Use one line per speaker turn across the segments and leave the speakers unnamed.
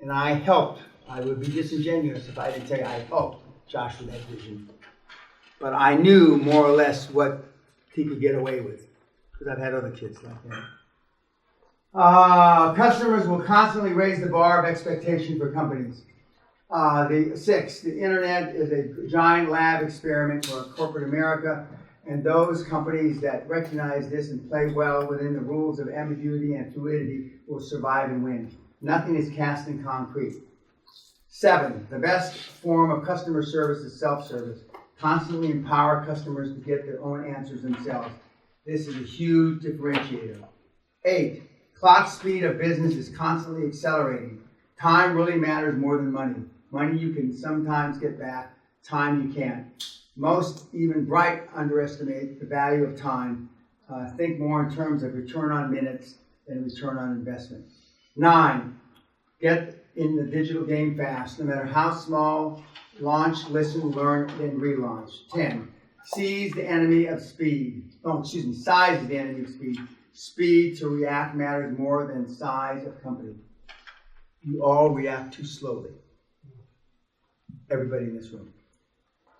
And I helped. I would be disingenuous if I didn't tell you I helped Josh with that vision. But I knew more or less what he could get away with, because I've had other kids like that. Customers will constantly raise the bar of expectation for companies. The internet is a giant lab experiment for corporate America, and those companies that recognize this and play well within the rules of ambiguity and fluidity will survive and win. Nothing is cast in concrete. 7, the best form of customer service is self-service. Constantly empower customers to get their own answers themselves. This is a huge differentiator. 8, clock speed of business is constantly accelerating. Time really matters more than money. Money you can sometimes get back, time you can't. Most, even bright, underestimate the value of time. Think more in terms of return on minutes than return on investment. 9, get in the digital game fast, no matter how small. Launch, listen, learn, then relaunch. 10, size the enemy of speed. Speed to react matters more than size of company. You all react too slowly. Everybody in this room,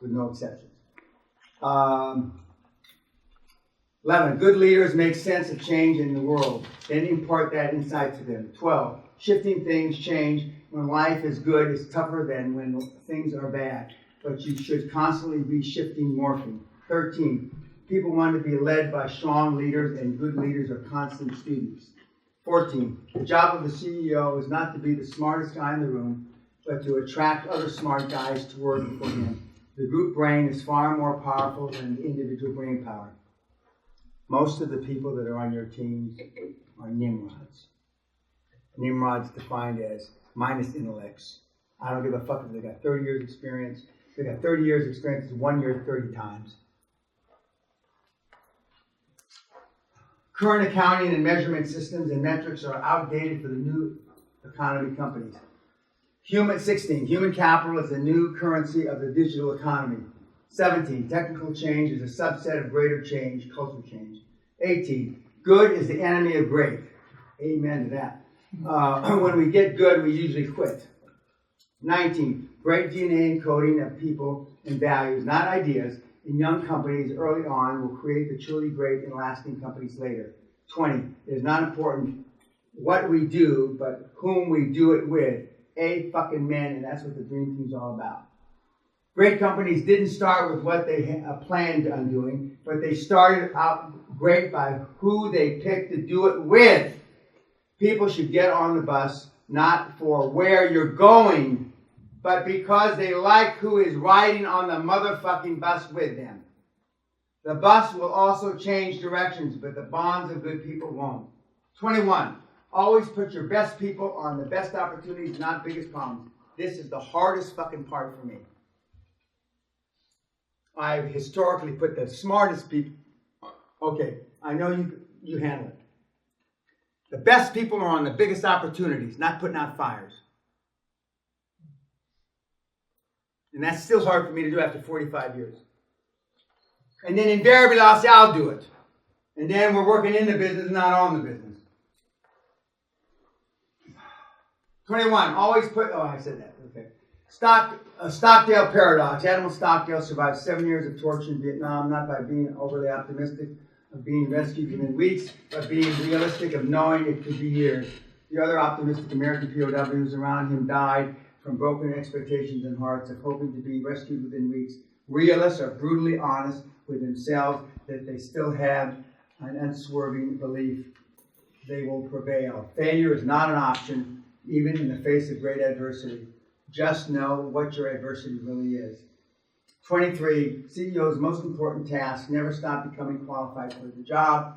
with no exceptions. 11, good leaders make sense of change in the world, then impart that insight to them. 12, shifting things change. When life is good, it's tougher than when things are bad, but you should constantly be shifting, morphing. 13, people want to be led by strong leaders, and good leaders are constant students. 14, the job of the CEO is not to be the smartest guy in the room, but to attract other smart guys to work for him. The group brain is far more powerful than the individual brain power. Most of the people that are on your teams are Nimrods. Nimrods defined as minus intellects. I don't give a fuck if they got 30 years experience. They got 30 years experience, 1 year 30 times. Current accounting and measurement systems and metrics are outdated for the new economy companies. 16, human capital is the new currency of the digital economy. 17, technical change is a subset of greater change, cultural change. 18, good is the enemy of great. Amen to that. When we get good, we usually quit. 19, great DNA encoding of people and values, not ideas, in young companies early on will create the truly great and lasting companies later. 20, it is not important what we do, but whom we do it with. A fucking man, and that's what the Dream Team's all about. Great companies didn't start with what they planned on doing, but they started out great by who they picked to do it with. People should get on the bus not for where you're going, but because they like who is riding on the motherfucking bus with them. The bus will also change directions, but the bonds of good people won't. 21. Always put your best people on the best opportunities, not biggest problems. This is the hardest fucking part for me. I've historically put the smartest people. Okay, I know you handle it. The best people are on the biggest opportunities, not putting out fires. And that's still hard for me to do after 45 years. And then invariably I'll say, I'll do it. And then we're working in the business, not on the business. 21, always put, I said that, okay. Stockdale paradox. Admiral Stockdale survived 7 years of torture in Vietnam, not by being overly optimistic of being rescued within weeks, but being realistic of knowing it could be years. The other optimistic American POWs around him died from broken expectations and hearts of hoping to be rescued within weeks. Realists are brutally honest with themselves that they still have an unswerving belief they will prevail. Failure is not an option, even in the face of great adversity. Just know what your adversity really is. 23, CEO's most important task, never stop becoming qualified for the job.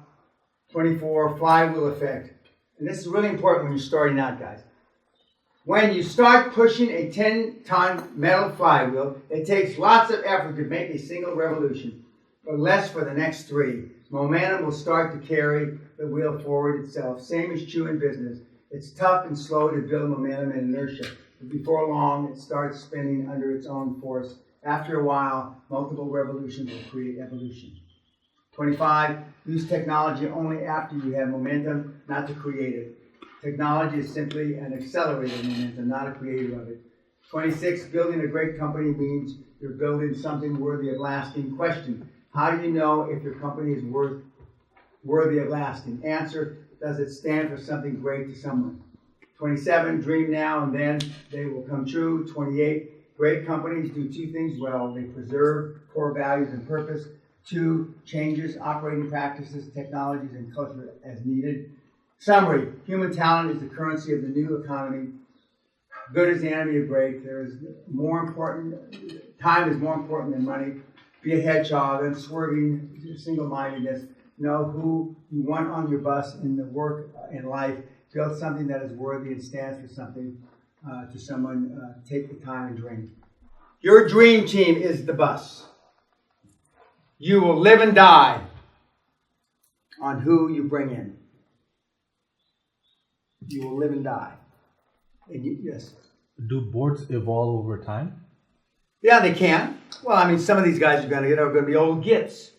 24, flywheel effect. And this is really important when you're starting out, guys. When you start pushing a 10-ton metal flywheel, it takes lots of effort to make a single revolution, but less for the next 3. Momentum will start to carry the wheel forward itself. Same is true in business. It's tough and slow to build momentum and inertia, but before long, it starts spinning under its own force. After a while, multiple revolutions will create evolution. 25, use technology only after you have momentum, not to create it. Technology is simply an accelerator momentum, not a creator of it. 26, building a great company means you're building something worthy of lasting. Question, how do you know if your company is worthy of lasting? Answer, does it stand for something great to someone? 27, dream now and then they will come true. 28, great companies do two things well. They preserve core values and purpose. 2, changes operating practices, technologies, and culture as needed. Summary, human talent is the currency of the new economy. Good is the enemy of great. Time is more important than money. Be a hedgehog, unswerving, single-mindedness. Know who you want on your bus in the work in life. Build something that is worthy and stands for something to someone. Take the time and dream. Your dream team is the bus. You will live and die on who you bring in. You will live and die. And yes.
Do boards evolve over time?
Yeah, they can. Well, I mean, some of these guys are going to be old gits.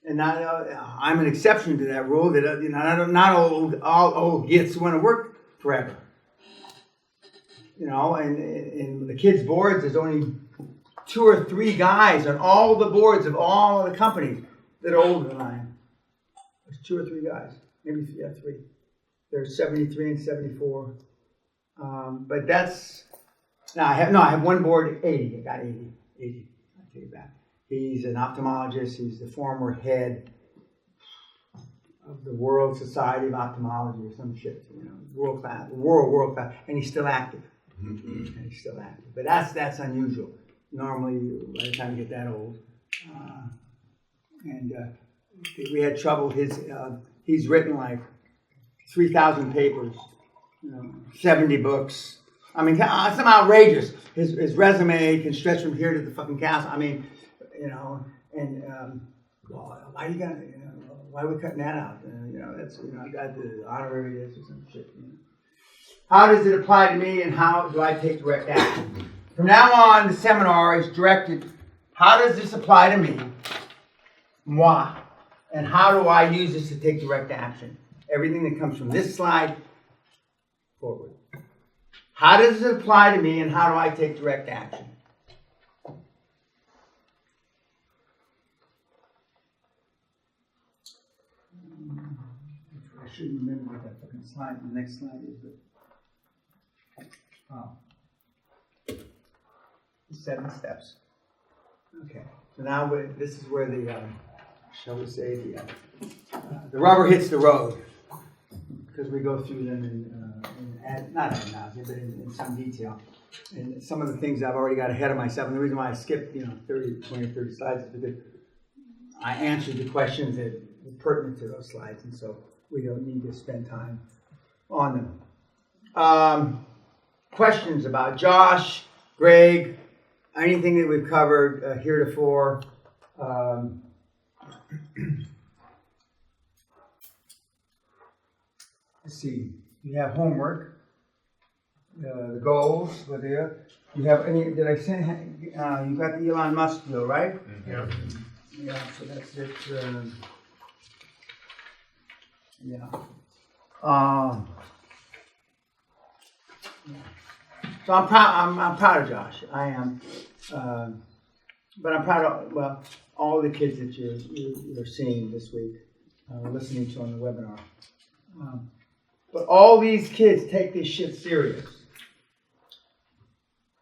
And I'm an exception to that rule. That not all old gits want to work forever. And in the kids' boards, there's only 2 or 3 guys on all the boards of all the companies that are older than I am. There's 2 or 3 guys, maybe 3. There's 73 and 74. But that's I have one board 80. I got 80. I'll tell you that. He's an ophthalmologist. He's the former head of the World Society of Ophthalmology or some shit, world class, and he's still active. But that's unusual. Normally, by the time you get that old, we had trouble. He's written like 3,000 papers, 70 books. I mean, some outrageous. His resume can stretch from here to the fucking castle. I mean, why are you gonna, why are we cutting that out? That's, I got the honorary this or some shit. How does it apply to me, and how do I take direct action? From now on, the seminar is directed, how does this apply to me? Why? And how do I use this to take direct action? Everything that comes from this slide forward. How does it apply to me, and how do I take direct action? I shouldn't remember what that fucking slide, the next slide is, but 7 steps. Okay, so now this is where the, shall we say, the rubber hits the road, because we go through them not ad nauseam, but in some detail. And some of the things I've already got ahead of myself, and the reason why I skipped 20 or 30 slides is because I answered the questions that were pertinent to those slides, and so we don't need to spend time on them. Questions about Josh, Greg, anything that we've covered heretofore. Let's see. You have homework. The goals were there. You have any? Did I send? You got the Elon Musk deal, right?
Yeah.
Yeah. So that's it. Yeah. So I'm proud of Josh. I am. But I'm proud of all the kids that you're seeing this week, listening to on the webinar. But all these kids take this shit serious.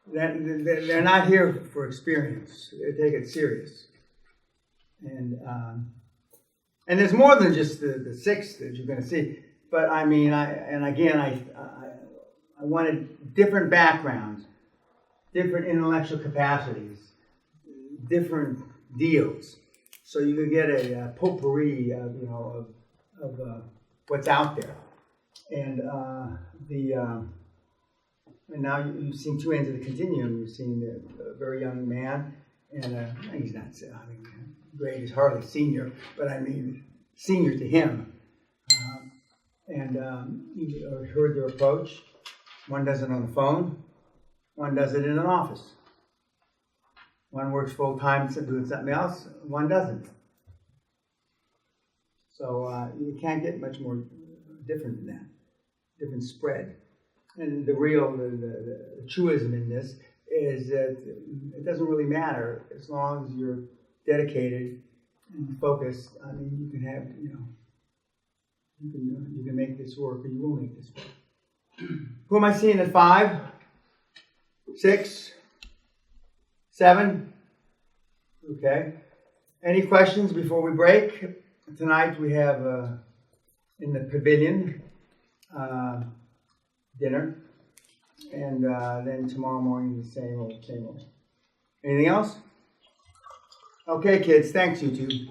They're not here for experience. They take it serious. And there's more than just the 6 that you're going to see. But I mean, I wanted different backgrounds, different intellectual capacities, different deals, so you could get a potpourri of what's out there. And and now you've seen 2 ends of the continuum. You've seen a very young man, and he's not. Greg is hardly senior, but I mean senior to him. You heard their approach. One does it on the phone. One does it in an office. One works full time doing something else. One doesn't. So you can't get much more different than that. different spread. And the truism in this is that it doesn't really matter as long as you're dedicated and focused. I mean, you can have, you can make this work, or you will make this work. Who am I seeing at 5, 6, 7? Okay. Any questions before we break? Tonight we have in the pavilion dinner, and then tomorrow morning the same old. Anything else? Okay, kids. Thanks, you two.